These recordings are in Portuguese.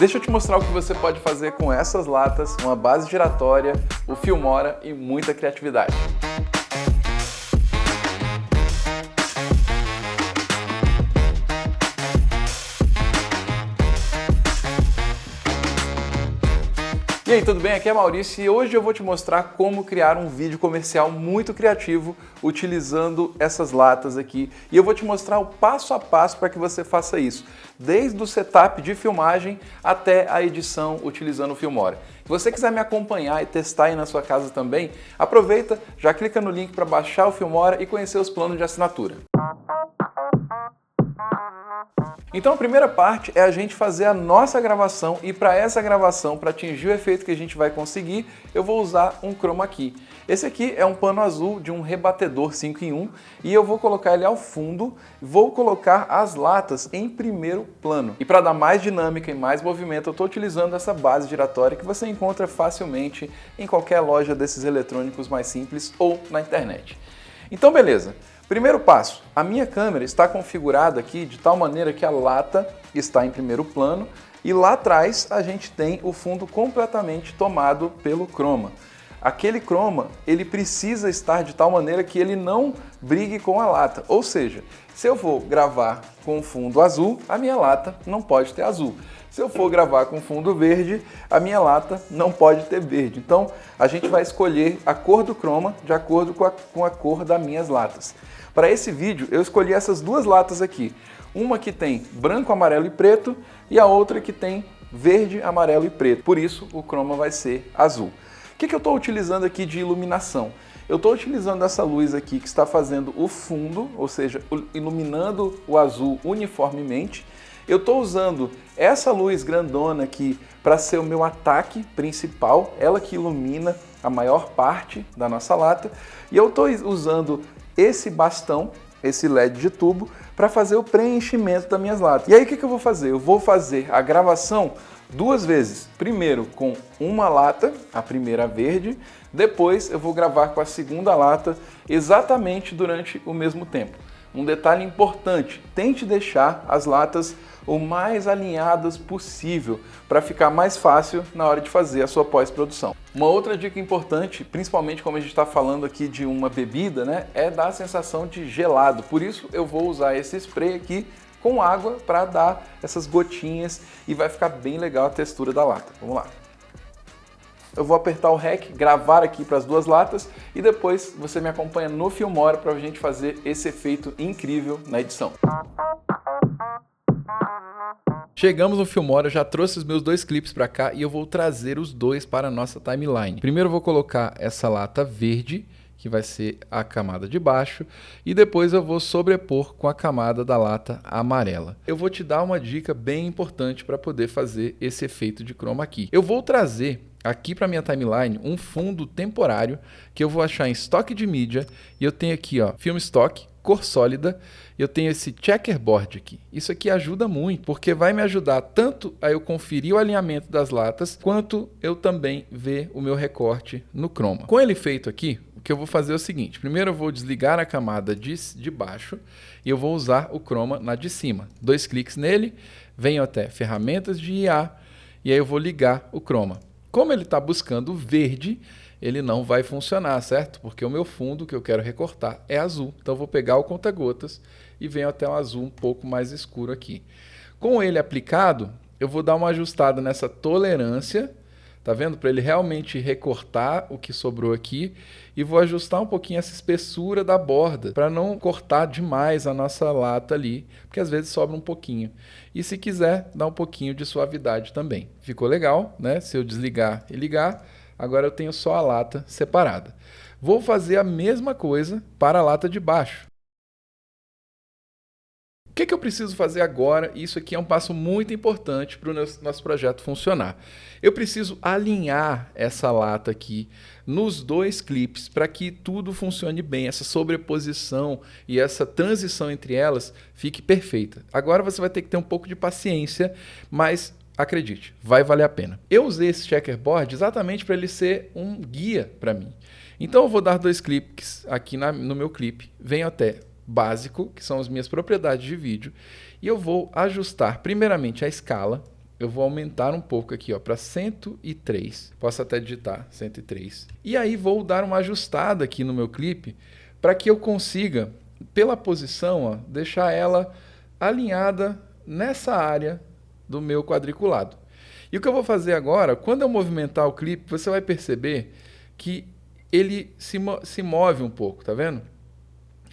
Deixa eu te mostrar o que você pode fazer com essas latas, uma base giratória, o Filmora e muita criatividade. E aí, tudo bem? Aqui é Maurício e hoje eu vou te mostrar como criar um vídeo comercial muito criativo utilizando essas latas aqui. E eu vou te mostrar o passo a passo para que você faça isso, desde o setup de filmagem até a edição utilizando o Filmora. Se você quiser me acompanhar e testar aí na sua casa também, aproveita, já clica no link para baixar o Filmora e conhecer os planos de assinatura. Então a primeira parte é a gente fazer a nossa gravação e para essa gravação, para atingir o efeito que a gente vai conseguir, eu vou usar um chroma key. Esse aqui é um pano azul de um rebatedor 5 em 1 e eu vou colocar ele ao fundo, vou colocar as latas em primeiro plano. E para dar mais dinâmica e mais movimento, eu estou utilizando essa base giratória que você encontra facilmente em qualquer loja desses eletrônicos mais simples ou na internet. Então beleza. Primeiro passo, a minha câmera está configurada aqui de tal maneira que a lata está em primeiro plano e lá atrás a gente tem o fundo completamente tomado pelo chroma. Aquele chroma, ele precisa estar de tal maneira que ele não brigue com a lata, ou seja, se eu vou gravar com fundo azul, a minha lata não pode ter azul. Se eu for gravar com fundo verde, a minha lata não pode ter verde. Então, a gente vai escolher a cor do chroma de acordo com a cor das minhas latas. Para esse vídeo, eu escolhi essas duas latas aqui. Uma que tem branco, amarelo e preto e a outra que tem verde, amarelo e preto. Por isso, o chroma vai ser azul. O que eu estou utilizando aqui de iluminação? Eu estou utilizando essa luz aqui que está fazendo o fundo, ou seja, iluminando o azul uniformemente. Eu estou usando essa luz grandona aqui para ser o meu ataque principal, ela que ilumina a maior parte da nossa lata. E eu estou usando esse bastão, esse LED de tubo, para fazer o preenchimento das minhas latas. E aí o que eu vou fazer? Eu vou fazer a gravação duas vezes. Primeiro com uma lata, a primeira verde, depois eu vou gravar com a segunda lata exatamente durante o mesmo tempo. Um detalhe importante, tente deixar as latas o mais alinhadas possível para ficar mais fácil na hora de fazer a sua pós-produção. Uma outra dica importante, principalmente como a gente está falando aqui de uma bebida, né, é dar a sensação de gelado. Por isso eu vou usar esse spray aqui com água para dar essas gotinhas e vai ficar bem legal a textura da lata. Vamos lá. Eu vou apertar o REC, gravar aqui para as duas latas e depois você me acompanha no Filmora para a gente fazer esse efeito incrível na edição. Chegamos no Filmora, eu já trouxe os meus dois clipes para cá e eu vou trazer os dois para a nossa timeline. Primeiro eu vou colocar essa lata verde, que vai ser a camada de baixo, e depois eu vou sobrepor com a camada da lata amarela. Eu vou te dar uma dica bem importante para poder fazer esse efeito de chroma key. Eu vou trazer aqui para minha timeline um fundo temporário que eu vou achar em estoque de mídia e eu tenho aqui, ó, Film Stock, cor sólida, eu tenho esse checkerboard aqui. Isso aqui ajuda muito, porque vai me ajudar tanto a eu conferir o alinhamento das latas, quanto eu também ver o meu recorte no chroma. Com ele feito aqui, o que eu vou fazer é o seguinte, primeiro eu vou desligar a camada de baixo e eu vou usar o chroma na de cima. Dois cliques nele, venho até ferramentas de IA e aí eu vou ligar o chroma. Como ele está buscando verde, ele não vai funcionar, certo? Porque o meu fundo que eu quero recortar é azul. Então eu vou pegar o conta-gotas e venho até um azul um pouco mais escuro aqui. Com ele aplicado, eu vou dar uma ajustada nessa tolerância, tá vendo? Para ele realmente recortar o que sobrou aqui e vou ajustar um pouquinho essa espessura da borda para não cortar demais a nossa lata ali, porque às vezes sobra um pouquinho. E se quiser, dá um pouquinho de suavidade também. Ficou legal, né? Se eu desligar e ligar, agora eu tenho só a lata separada. Vou fazer a mesma coisa para a lata de baixo. O que eu preciso fazer agora? Isso aqui é um passo muito importante para o nosso projeto funcionar. Eu preciso alinhar essa lata aqui nos dois clipes para que tudo funcione bem, essa sobreposição e essa transição entre elas fique perfeita. Agora você vai ter que ter um pouco de paciência, mas acredite, vai valer a pena. Eu usei esse checkerboard exatamente para ele ser um guia para mim. Então eu vou dar dois cliques aqui no meu clipe, venho até básico, que são as minhas propriedades de vídeo, e eu vou ajustar primeiramente a escala. eu vou aumentar um pouco aqui, ó, para 103. Posso até digitar 103. E aí vou dar uma ajustada aqui no meu clipe para que eu consiga, pela posição, ó, deixar ela alinhada nessa área do meu quadriculado. E o que eu vou fazer agora, quando eu movimentar o clipe, você vai perceber que ele se move um pouco, tá vendo?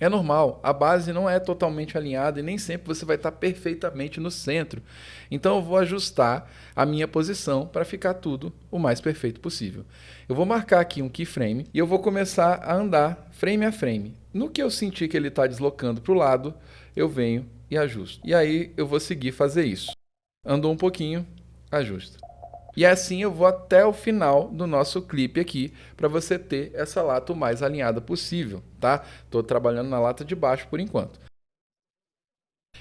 É normal, a base não é totalmente alinhada e nem sempre você vai estar perfeitamente no centro. Então eu vou ajustar a minha posição para ficar tudo o mais perfeito possível. Eu vou marcar aqui um keyframe e eu vou começar a andar frame a frame. No que eu sentir que ele está deslocando para o lado, eu venho e ajusto. E aí eu vou seguir fazer isso. Andou um pouquinho, ajusta. E assim eu vou até o final do nosso clipe aqui, para você ter essa lata o mais alinhada possível, tá? Estou trabalhando na lata de baixo por enquanto.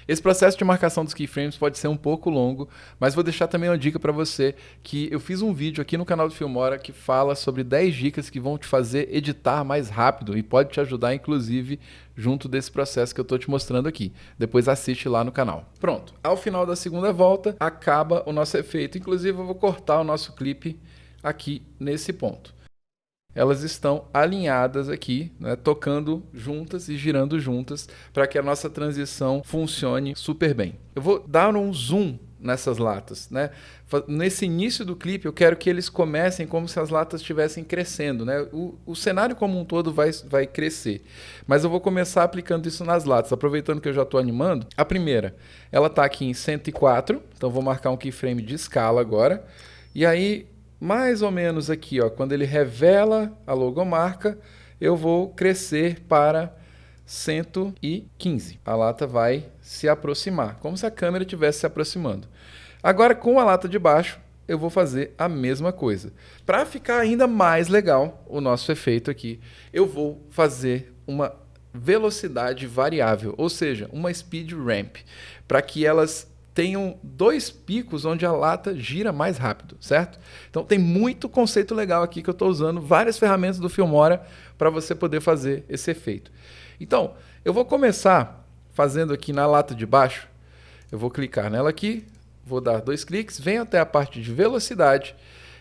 Esse processo de marcação dos keyframes pode ser um pouco longo, mas vou deixar também uma dica para você, que eu fiz um vídeo aqui no canal do Filmora que fala sobre 10 dicas que vão te fazer editar mais rápido e pode te ajudar, inclusive, junto desse processo que eu estou te mostrando aqui. Depois assiste lá no canal. Pronto, ao final da segunda volta, acaba o nosso efeito. Inclusive, eu vou cortar o nosso clipe aqui nesse ponto. Elas estão alinhadas aqui, né, tocando juntas e girando juntas para que a nossa transição funcione super bem. Eu vou dar um zoom nessas latas, né? Nesse início do clipe eu quero que eles comecem como se as latas estivessem crescendo, né? O cenário como um todo vai crescer, mas eu vou começar aplicando isso nas latas, aproveitando que eu já estou animando. A primeira, ela está aqui em 104, então vou marcar um keyframe de escala agora, e aí mais ou menos aqui, ó, quando ele revela a logomarca, eu vou crescer para 115. A lata vai se aproximar, como se a câmera estivesse se aproximando. Agora, com a lata de baixo, eu vou fazer a mesma coisa. Para ficar ainda mais legal o nosso efeito aqui, eu vou fazer uma velocidade variável, ou seja, uma speed ramp, para que elas tenham dois picos onde a lata gira mais rápido, certo? Então tem muito conceito legal aqui que eu estou usando, várias ferramentas do Filmora para você poder fazer esse efeito. Então, eu vou começar fazendo aqui na lata de baixo, eu vou clicar nela aqui, vou dar 2 cliques, venho até a parte de velocidade,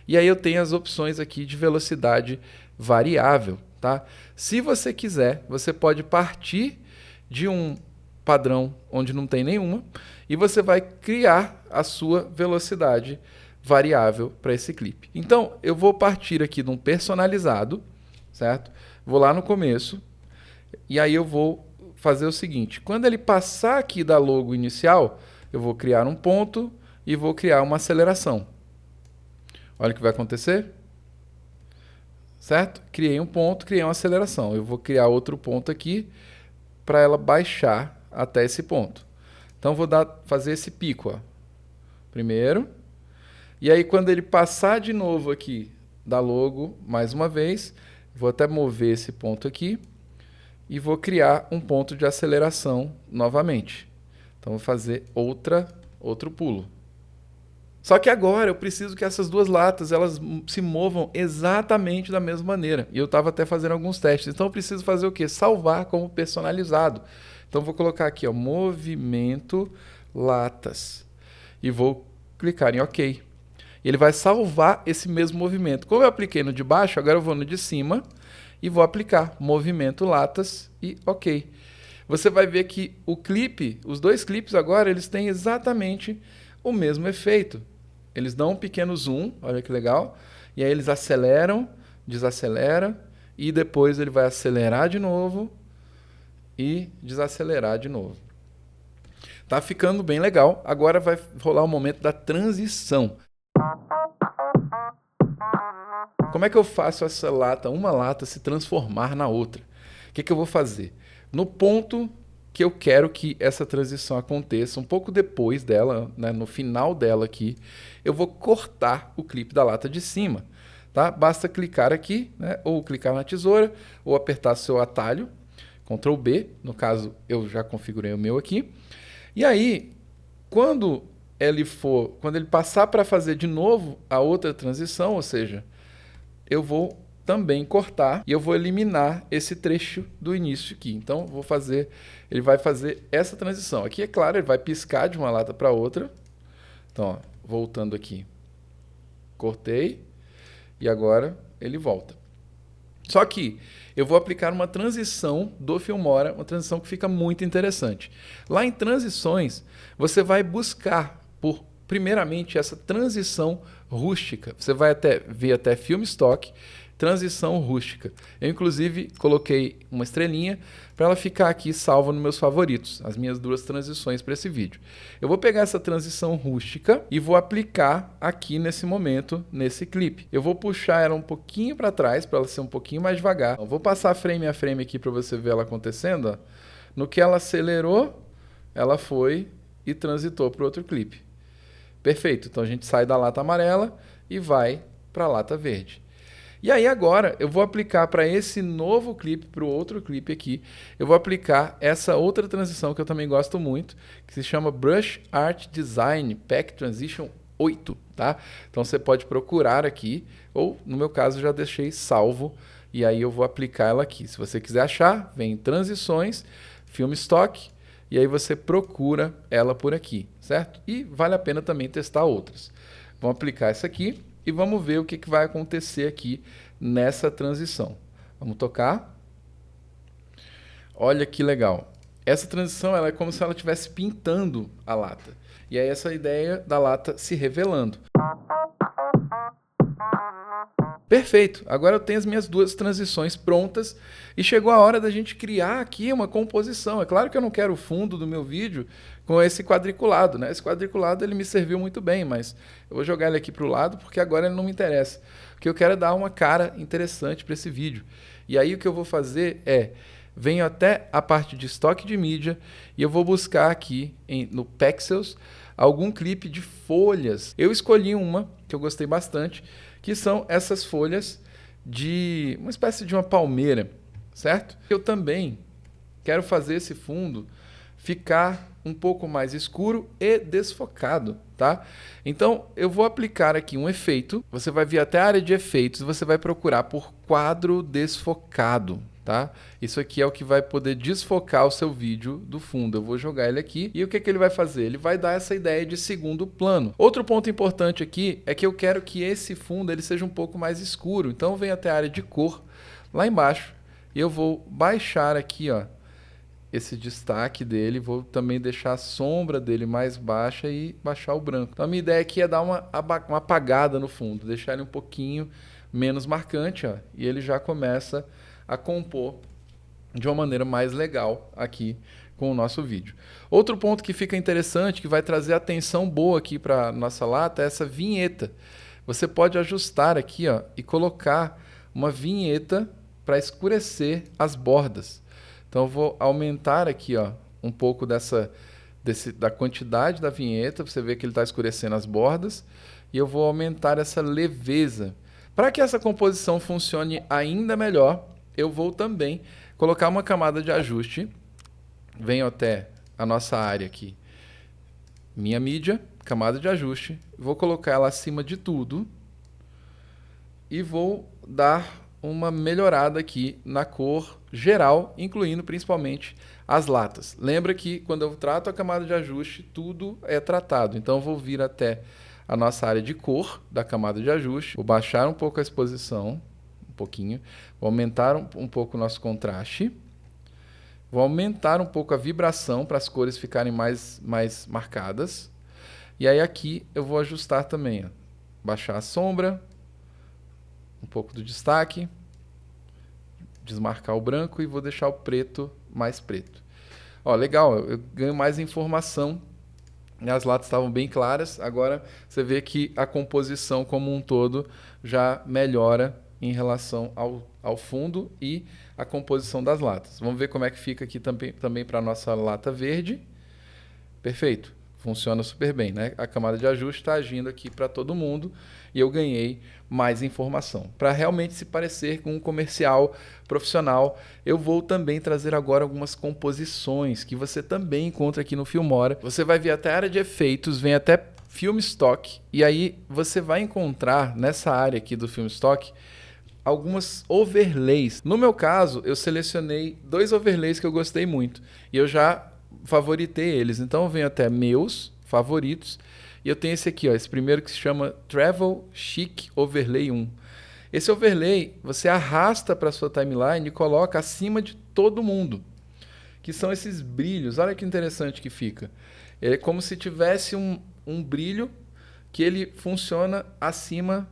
e aí eu tenho as opções aqui de velocidade variável, tá? Se você quiser, você pode partir de um padrão onde não tem nenhuma, e você vai criar a sua velocidade variável para esse clipe. Então, eu vou partir aqui de um personalizado, certo? Vou lá no começo, e aí eu vou fazer o seguinte, quando ele passar aqui da logo inicial, eu vou criar um ponto e vou criar uma aceleração. Olha o que vai acontecer. Certo? Criei um ponto, criei uma aceleração. Eu vou criar outro ponto aqui para ela baixar até esse ponto. Então, vou fazer esse pico, ó. Primeiro. E aí, quando ele passar de novo aqui da logo, mais uma vez, vou até mover esse ponto aqui e vou criar um ponto de aceleração novamente. Então, vou fazer outro pulo. Só que agora eu preciso que essas duas latas elas se movam exatamente da mesma maneira. E eu estava até fazendo alguns testes. Então, eu preciso fazer o quê? Salvar como personalizado. Então, vou colocar aqui, ó, movimento latas. E vou clicar em OK. Ele vai salvar esse mesmo movimento. Como eu apliquei no de baixo, agora eu vou no de cima e vou aplicar movimento latas e OK. Você vai ver que o clipe, os dois clipes agora, eles têm exatamente o mesmo efeito. Eles dão um pequeno zoom, olha que legal, e aí eles aceleram, desacelera, e depois ele vai acelerar de novo e desacelerar de novo. Tá ficando bem legal. Agora vai rolar o momento da transição. Como é que eu faço essa lata, uma lata, se transformar na outra? O que eu vou fazer? No ponto que eu quero que essa transição aconteça, um pouco depois dela, né, no final dela aqui, eu vou cortar o clipe da lata de cima. Tá? Basta clicar aqui, né, ou clicar na tesoura, ou apertar seu atalho, Ctrl B, no caso eu já configurei o meu aqui. E aí, quando ele passar para fazer de novo a outra transição, ou seja, eu vou também cortar e eu vou eliminar esse trecho do início aqui. Então, ele vai fazer essa transição. Aqui, é claro, ele vai piscar de uma lata para outra. Então, ó, voltando aqui. Cortei e agora ele volta. Só que eu vou aplicar uma transição do Filmora, uma transição que fica muito interessante. Lá em transições, você vai buscar por, primeiramente, essa transição rústica. Você vai ver até Film Stock, transição rústica. Eu, inclusive, coloquei uma estrelinha para ela ficar aqui salva nos meus favoritos, as minhas 2 transições para esse vídeo. Eu vou pegar essa transição rústica e vou aplicar aqui nesse momento, nesse clipe. Eu vou puxar ela um pouquinho para trás, para ela ser um pouquinho mais devagar. Então, vou passar frame a frame aqui para você ver ela acontecendo. Ó. No que ela acelerou, ela foi e transitou para o outro clipe. Perfeito. Então, a gente sai da lata amarela e vai para a lata verde. E aí agora eu vou aplicar para esse novo clipe, para o outro clipe aqui, eu vou aplicar essa outra transição que eu também gosto muito, que se chama Brush Art Design Pack Transition 8, tá? Então você pode procurar aqui, ou no meu caso já deixei salvo, e aí eu vou aplicar ela aqui. Se você quiser achar, vem em transições, Film Stock, e aí você procura ela por aqui, certo? E vale a pena também testar outras. Vamos aplicar essa aqui. E vamos ver o que vai acontecer aqui nessa transição. Vamos tocar. Olha que legal. Essa transição ela é como se ela estivesse pintando a lata. E aí essa ideia da lata se revelando. Perfeito, agora eu tenho as minhas 2 transições prontas e chegou a hora da gente criar aqui uma composição. É claro que eu não quero o fundo do meu vídeo com esse quadriculado, né? Esse quadriculado ele me serviu muito bem, mas eu vou jogar ele aqui para o lado porque agora ele não me interessa. O que eu quero é dar uma cara interessante para esse vídeo. E aí o que eu vou fazer é, venho até a parte de estoque de mídia e eu vou buscar aqui no Pexels algum clipe de folhas. Eu escolhi uma que eu gostei bastante, que são essas folhas de uma espécie de uma palmeira, certo? Eu também quero fazer esse fundo ficar um pouco mais escuro e desfocado, tá? Então, eu vou aplicar aqui um efeito, você vai vir até a área de efeitos e você vai procurar por quadro desfocado, tá? Isso aqui é o que vai poder desfocar o seu vídeo do fundo. Eu vou jogar ele aqui e o que ele vai fazer? Ele vai dar essa ideia de segundo plano. Outro ponto importante aqui é que eu quero que esse fundo ele seja um pouco mais escuro. Então, eu venho até a área de cor, lá embaixo, e eu vou baixar aqui, ó, esse destaque dele, vou também deixar a sombra dele mais baixa e baixar o branco. Então a minha ideia aqui é dar uma apagada no fundo, deixar ele um pouquinho menos marcante, ó, e ele já começa a compor de uma maneira mais legal aqui com o nosso vídeo. Outro ponto que fica interessante, que vai trazer atenção boa aqui para nossa lata, é essa vinheta. Você pode ajustar aqui, ó, e colocar uma vinheta para escurecer as bordas. Então eu vou aumentar aqui, ó, um pouco da quantidade da vinheta, você vê que ele está escurecendo as bordas, e eu vou aumentar essa leveza. Para que essa composição funcione ainda melhor, eu vou também colocar uma camada de ajuste, venho até a nossa área aqui, minha mídia, camada de ajuste, vou colocar ela acima de tudo, e vou dar uma melhorada aqui na cor geral, incluindo principalmente as latas. Lembra que quando eu trato a camada de ajuste, tudo é tratado. Então eu vou vir até a nossa área de cor da camada de ajuste, vou baixar um pouco a exposição, um pouquinho, vou aumentar um pouco o nosso contraste, vou aumentar um pouco a vibração para as cores ficarem mais marcadas. E aí aqui eu vou ajustar também, ó, baixar a sombra, um pouco do destaque, desmarcar o branco e vou deixar o preto mais preto. Ó, legal, eu ganho mais informação. As latas estavam bem claras, agora você vê que a composição como um todo já melhora em relação ao fundo e a composição das latas. Vamos ver como é que fica aqui também para a nossa lata verde. Perfeito. Funciona super bem, né? A camada de ajuste está agindo aqui para todo mundo e eu ganhei mais informação. Para realmente se parecer com um comercial profissional, eu vou também trazer agora algumas composições que você também encontra aqui no Filmora. Você vai vir até a área de efeitos, vem até Film Stock e aí você vai encontrar nessa área aqui do Film Stock algumas overlays. No meu caso, eu selecionei 2 overlays que eu gostei muito e eu já favoritei eles. Então eu venho até meus favoritos E eu tenho esse aqui, ó, esse primeiro que se chama Travel Chic Overlay 1. Esse overlay você arrasta para sua timeline e coloca acima de todo mundo, que são esses brilhos. Olha que interessante que fica. É como se tivesse um brilho que ele funciona acima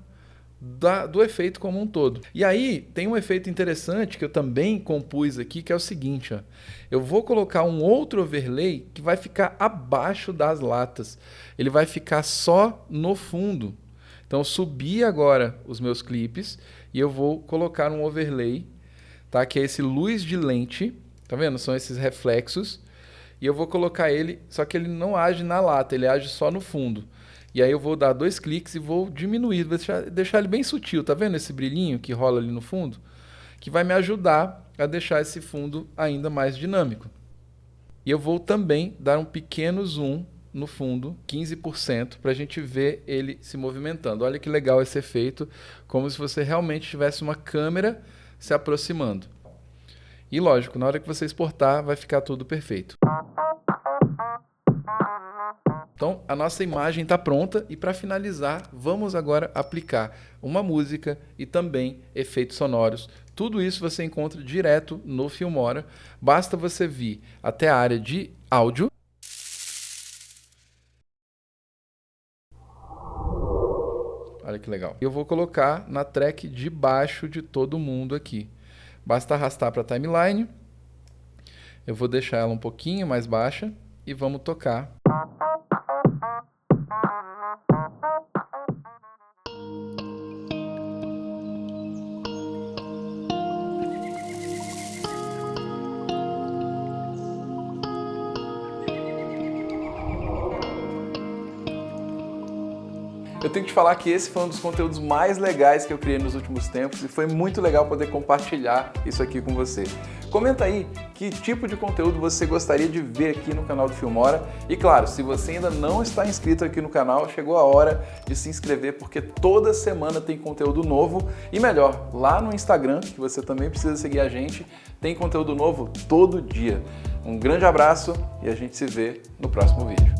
do efeito como um todo. E aí tem um efeito interessante que eu também compus aqui, que é o seguinte, ó. Eu vou colocar um outro overlay que vai ficar abaixo das latas. Ele vai ficar só no fundo. Então eu subi agora os meus clipes e eu vou colocar um overlay, tá? Que é esse luz de lente, tá vendo? São esses reflexos. E eu vou colocar ele, só que ele não age na lata, ele age só no fundo. E aí eu vou dar 2 cliques e vou diminuir, vou deixar ele bem sutil, tá vendo esse brilhinho que rola ali no fundo? Que vai me ajudar a deixar esse fundo ainda mais dinâmico. E eu vou também dar um pequeno zoom no fundo, 15%, para a gente ver ele se movimentando. Olha que legal esse efeito, como se você realmente tivesse uma câmera se aproximando. E lógico, na hora que você exportar, vai ficar tudo perfeito. Então, a nossa imagem está pronta e para finalizar, vamos agora aplicar uma música e também efeitos sonoros. Tudo isso você encontra direto no Filmora. Basta você vir até a área de áudio. Olha que legal. Eu vou colocar na track de baixo de todo mundo aqui. Basta arrastar para a timeline. Eu vou deixar ela um pouquinho mais baixa e vamos tocar. Eu tenho que te falar que esse foi um dos conteúdos mais legais que eu criei nos últimos tempos e foi muito legal poder compartilhar isso aqui com você. Comenta aí que tipo de conteúdo você gostaria de ver aqui no canal do Filmora. E claro, se você ainda não está inscrito aqui no canal, chegou a hora de se inscrever porque toda semana tem conteúdo novo e melhor, lá no Instagram, que você também precisa seguir a gente, tem conteúdo novo todo dia. Um grande abraço e a gente se vê no próximo vídeo.